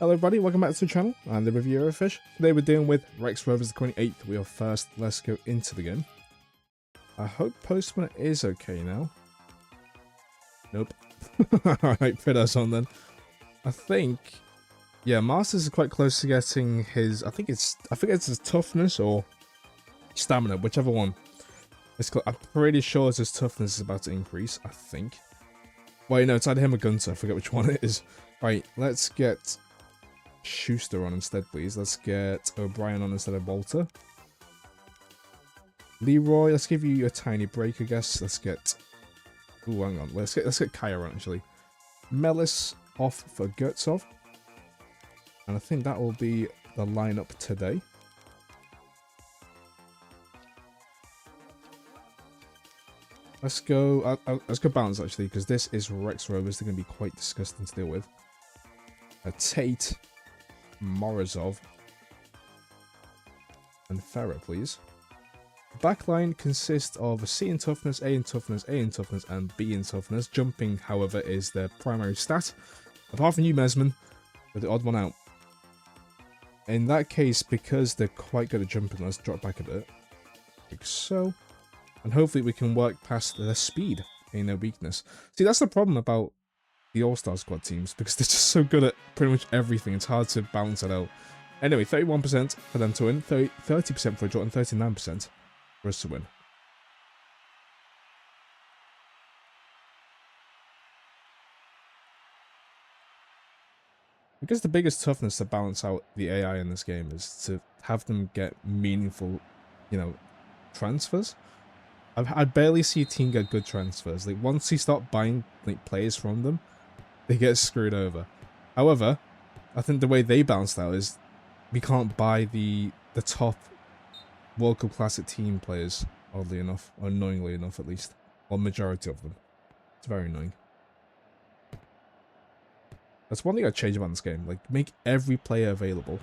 Hello everybody, welcome back to the channel. I'm the reviewer of Fish. Today we're dealing with Rovers the 28th. We are first. Let's go into the game. I hope Postman is okay now. Nope. Alright, Piras on then. I think, yeah, Masters is quite close to getting his, I think it's his toughness or stamina, whichever one. I'm pretty sure his toughness is about to increase, I think. Wait, no, it's either him or Gunter, I forget which one it is. Right, let's get Schuster on instead, please. Let's get O'Brien on instead of Walter. Leroy, let's give you a tiny break, I guess. Let's get... Ooh, hang on. Let's get Kaya on, actually. Melis off for Gertsov. And I think that will be the lineup today. Let's go balance, actually, because this is Rovers. They're going to be quite disgusting to deal with. Tate, Morozov, and Ferrer, please. The backline consists of a C in toughness, A in toughness, A in toughness, and B in toughness. Jumping, however, is their primary stat. Apart from you, Mesman, with the odd one out. In that case, because they're quite good at jumping, let's drop back a bit. Like so. And hopefully we can work past their speed being their weakness. See, that's the problem about the All-Star Squad teams, because they're just so good at pretty much everything. It's hard to balance it out. Anyway, 31% for them to win, 30% for a draw, and 39% for us to win. Because the biggest toughness to balance out the AI in this game is to have them get meaningful, you know, transfers. I barely see a team get good transfers. Like, once you start buying like players from them, they get screwed over. However, I think the way they balanced out is we can't buy the top World Cup Classic team players, oddly enough, or annoyingly enough at least, or majority of them. It's very annoying. That's one thing I'd change about this game. Like, make every player available,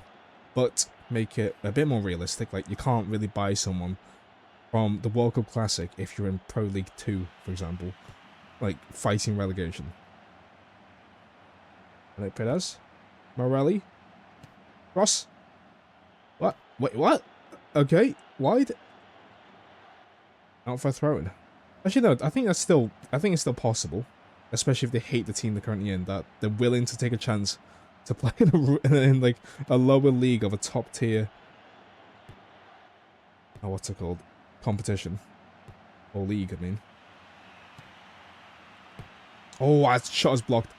but make it a bit more realistic. Like, you can't really buy someone from the World Cup Classic if you're in Pro League 2, for example, like fighting relegation. Right, Piras, Morelli, Ross. What? Wait, what? Okay, wide. Out for throwing. Actually, no. I think it's still possible, especially if they hate the team they're currently in. That they're willing to take a chance to play in like a lower league of a top tier. Oh, what's it called? Competition or league, I mean. Oh, that shot is blocked.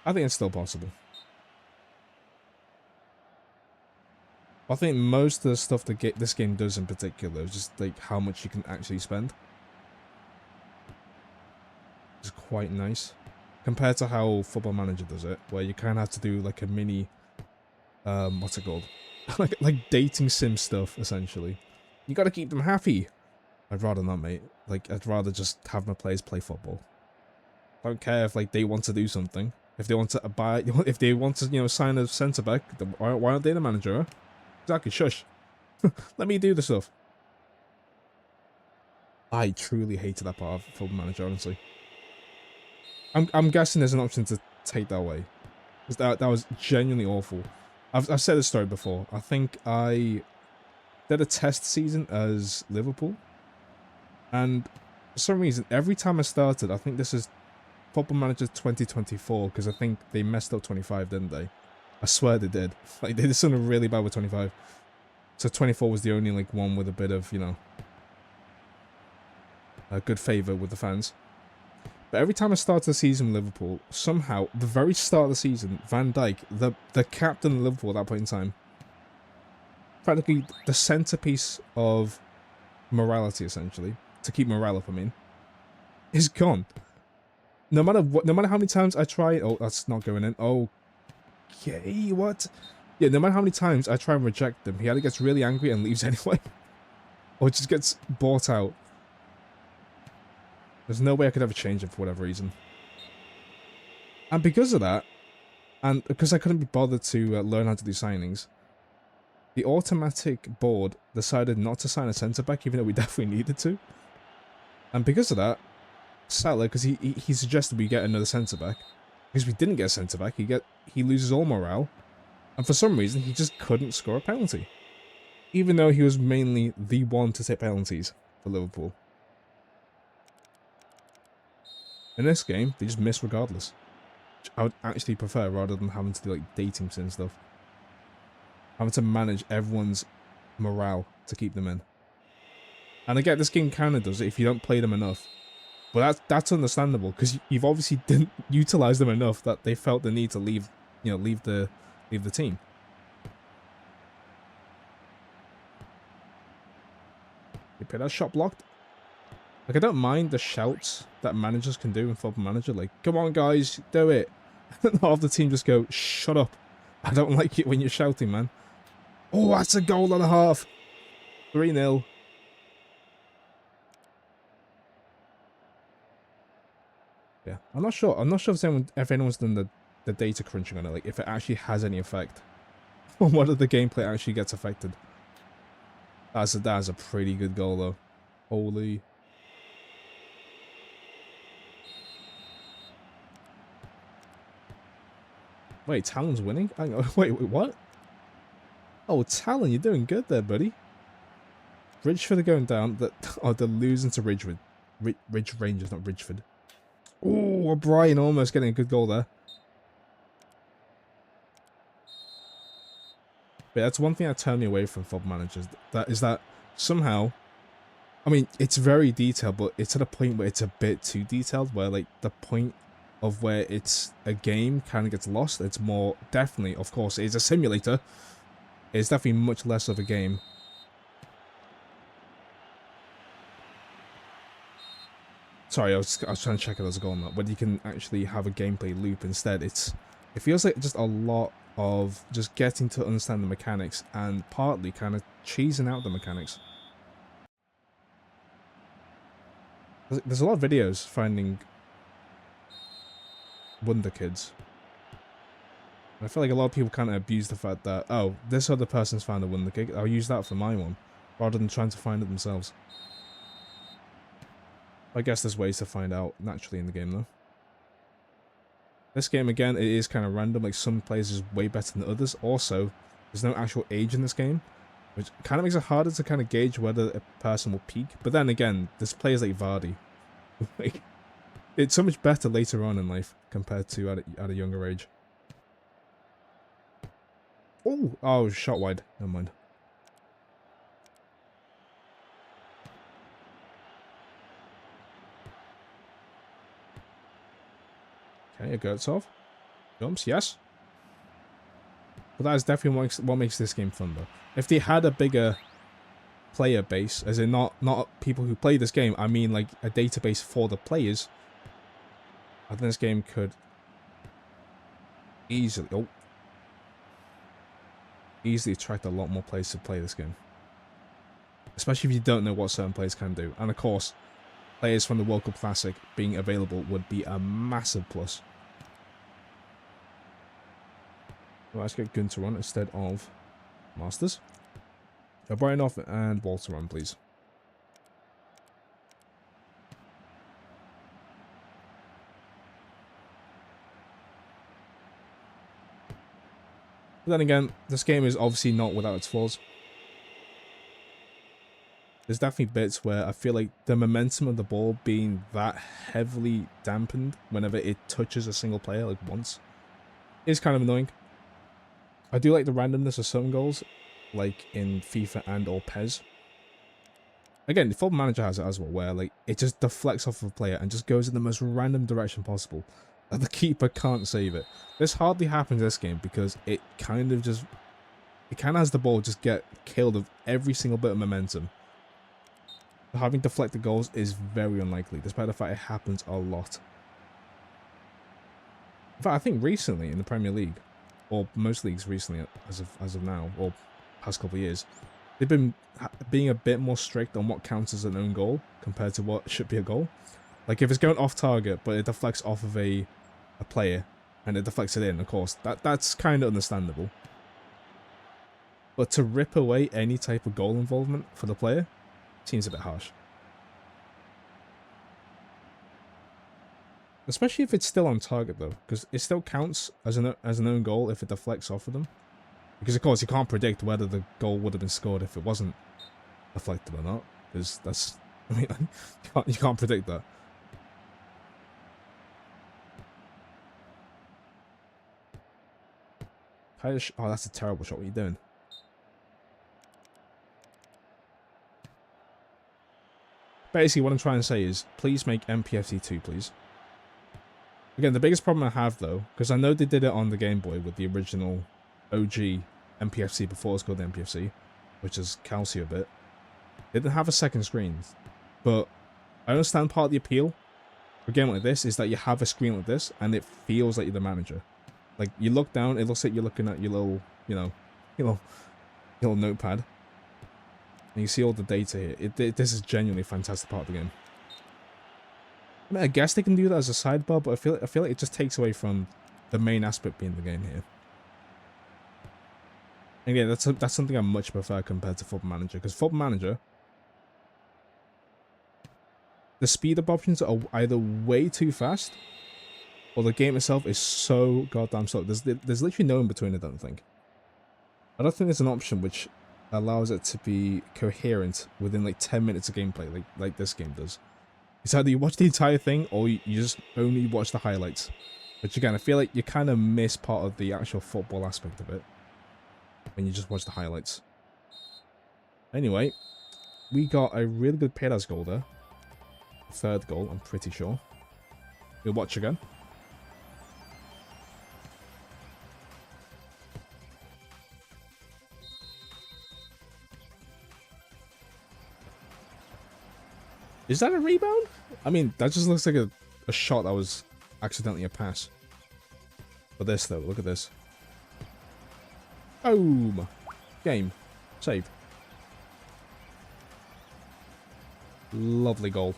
I think it's still possible. I think most of the stuff that this game does in particular is just like how much you can actually spend. It's quite nice compared to how Football Manager does it, where you kind of have to do like a mini, what's it called? like dating sim stuff essentially. You gotta keep them happy. I'd rather not, mate. Like, I'd rather just have my players play football. I don't care if, like, they want to do something. If they want to buy... If they want to, you know, sign a centre-back, why aren't they the manager? Exactly, shush. Let me do the stuff. I truly hated that part of Football Manager, honestly. I'm guessing there's an option to take that away. Because that was genuinely awful. I've said this story before. I think I did a test season as Liverpool, and for some reason every time I started, I think this is Football Manager 2024, because I think they messed up 25, didn't they? I swear they did. Like, they did something really bad with 25, so 24 was the only like one with a bit of, you know, a good favour with the fans. But every time I started the season with Liverpool, somehow the very start of the season, Van Dijk, the captain of Liverpool at that point in time, practically the centerpiece of morality, essentially, to keep morale up, I mean, is gone. No matter how many times I try... Oh, that's not going in. Okay, what? Yeah, no matter how many times I try and reject them, he either gets really angry and leaves anyway, or just gets bought out. There's no way I could ever change it for whatever reason. And because of that, and because I couldn't be bothered to learn how to do signings, the automatic board decided not to sign a centre-back, even though we definitely needed to. And because of that, Salah, because he suggested we get another centre-back, Because we didn't get centre back, he loses all morale, and for some reason he just couldn't score a penalty, even though he was mainly the one to take penalties for Liverpool. In this game, they just miss regardless, which I would actually prefer rather than having to do like dating and stuff, having to manage everyone's morale to keep them in. And I get this game kind of does it if you don't play them enough. But that's understandable, because you've obviously didn't utilize them enough that they felt the need to leave the team. You put that shot blocked. Like, I don't mind the shouts that managers can do in Football Manager, like, come on guys, do it. And half the team just go, shut up. I don't like it when you're shouting, man. Oh, that's a goal and a half. 3-0. Yeah, I'm not sure if anyone's done the data crunching on it, like if it actually has any effect on whether the gameplay actually gets affected. That's a pretty good goal though. Holy. Wait, Talon's winning? Hang on, wait, what? Oh, Talon, you're doing good there, buddy. Ridgeford are going down. They're losing to Ridgeford. Ridge Rangers, not Ridgeford. Oh, O'Brien almost getting a good goal there. But that's one thing that turned me away from Football Managers. That somehow, I mean, it's very detailed, but it's at a point where it's a bit too detailed, where like the point of where it's a game kind of gets lost. It's more, definitely, of course, it's a simulator. It's definitely much less of a game. Sorry, I was trying to check if there's a goal or not, but you can actually have a gameplay loop instead. It feels like just a lot of just getting to understand the mechanics and partly kind of cheesing out the mechanics. There's a lot of videos finding Wonder Kids. And I feel like a lot of people kind of abuse the fact that, oh, this other person's found a Wonder Kid, I'll use that for my one, rather than trying to find it themselves. I guess there's ways to find out naturally in the game, though. This game, again, it is kind of random. Like, some players is way better than others. Also, there's no actual age in this game, which kind of makes it harder to kind of gauge whether a person will peak. But then again, there's players like Vardy. Like, it's so much better later on in life compared to at a younger age. Oh, shot wide. Never mind. Okay, a Gertzov. Jumps, yes. But that is definitely what makes this game fun, though. If they had a bigger player base, as in not people who play this game, I mean like a database for the players, I think this game could easily attract a lot more players to play this game. Especially if you don't know what certain players can do. And of course, players from the World Cup Classic being available would be a massive plus. Well, let's get Gunter on instead of Masters. O'Brien off and Walter on, please. But then again, this game is obviously not without its flaws. There's definitely bits where I feel like the momentum of the ball being that heavily dampened whenever it touches a single player, like once, is kind of annoying. I do like the randomness of some goals, like in FIFA and or PES. Again, the Football Manager has it as well, where like it just deflects off of a player and just goes in the most random direction possible. That the keeper can't save it. This hardly happens in this game because it kind of has the ball just get killed of every single bit of momentum. Having deflected goals is very unlikely, despite the fact it happens a lot. In fact, I think recently in the Premier League, or most leagues recently as of now, or past couple of years, they've been being a bit more strict on what counts as an own goal compared to what should be a goal. Like if it's going off target, but it deflects off of a player, and it deflects it in, of course, that's kind of understandable. But to rip away any type of goal involvement for the player seems a bit harsh. Especially if it's still on target, though. Because it still counts as an own goal if it deflects off of them. Because, of course, you can't predict whether the goal would have been scored if it wasn't deflected or not. Because that's... I mean, you can't predict that. Oh, that's a terrible shot. What are you doing? Basically, what I'm trying to say is, please make NPFC 2, please. Again, the biggest problem I have, though, because I know they did it on the Game Boy with the original OG NPFC before it was called NPFC, which is Calcio a bit. They didn't have a second screen, but I understand part of the appeal for a game like this is that you have a screen like this, and it feels like you're the manager. Like, you look down, it looks like you're looking at your little, you know, your little notepad. And you see all the data here. This is genuinely a fantastic part of the game. I mean, I guess they can do that as a sidebar, but I feel like it just takes away from the main aspect being the game here. And again, that's something I much prefer compared to Football Manager, because Football Manager, the speed up options are either way too fast, or the game itself is so goddamn slow. There's literally no in between, I don't think. I don't think there's an option which allows it to be coherent within like 10 minutes of gameplay, like this game does. It's either you watch the entire thing, or you just only watch the highlights. Which again, I feel like you kind of miss part of the actual football aspect of it when you just watch the highlights. Anyway, we got a really good Piras goal there. Third goal, I'm pretty sure. We'll watch again. Is that a rebound? I mean, that just looks like a shot that was accidentally a pass. But this, though, look at this. Boom! Game. Save. Lovely goal.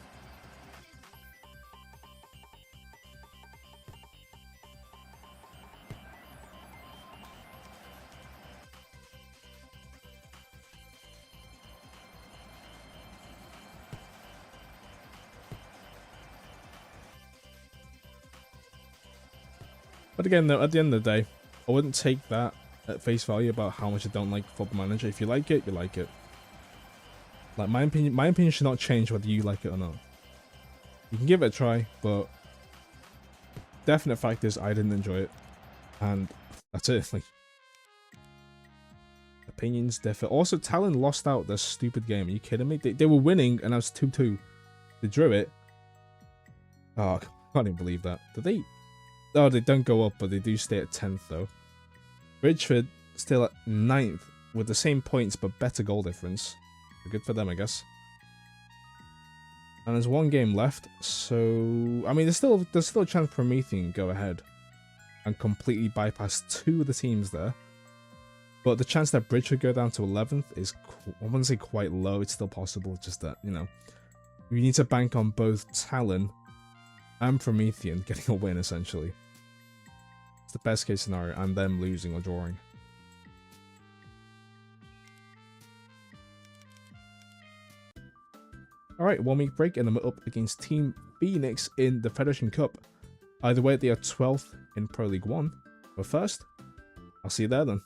But again, though, at the end of the day, I wouldn't take that at face value about how much I don't like Football Manager. If you like it, you like it. Like, my opinion should not change whether you like it or not. You can give it a try, but definite fact is I didn't enjoy it. And that's it. Like, opinions differ. Also, Talon lost out their stupid game. Are you kidding me? They were winning, and I was 2-2. They drew it. Oh, I can't even believe that. Did they... Oh, they don't go up, but they do stay at 10th, though. Bridgeford still at 9th, with the same points, but better goal difference. Good for them, I guess. And there's one game left, so... I mean, there's still a chance Promethean can go ahead and completely bypass two of the teams there. But the chance that Bridgeford go down to 11th is, I wouldn't say quite low, it's still possible, just that, you know, we need to bank on both Talon and Promethean getting a win, essentially. It's the best case scenario, and them losing or drawing. Alright, 1 week break, and then we're up against Team Phoenix in the Federation Cup. Either way, they are 12th in Pro League 1. But first, I'll see you there then.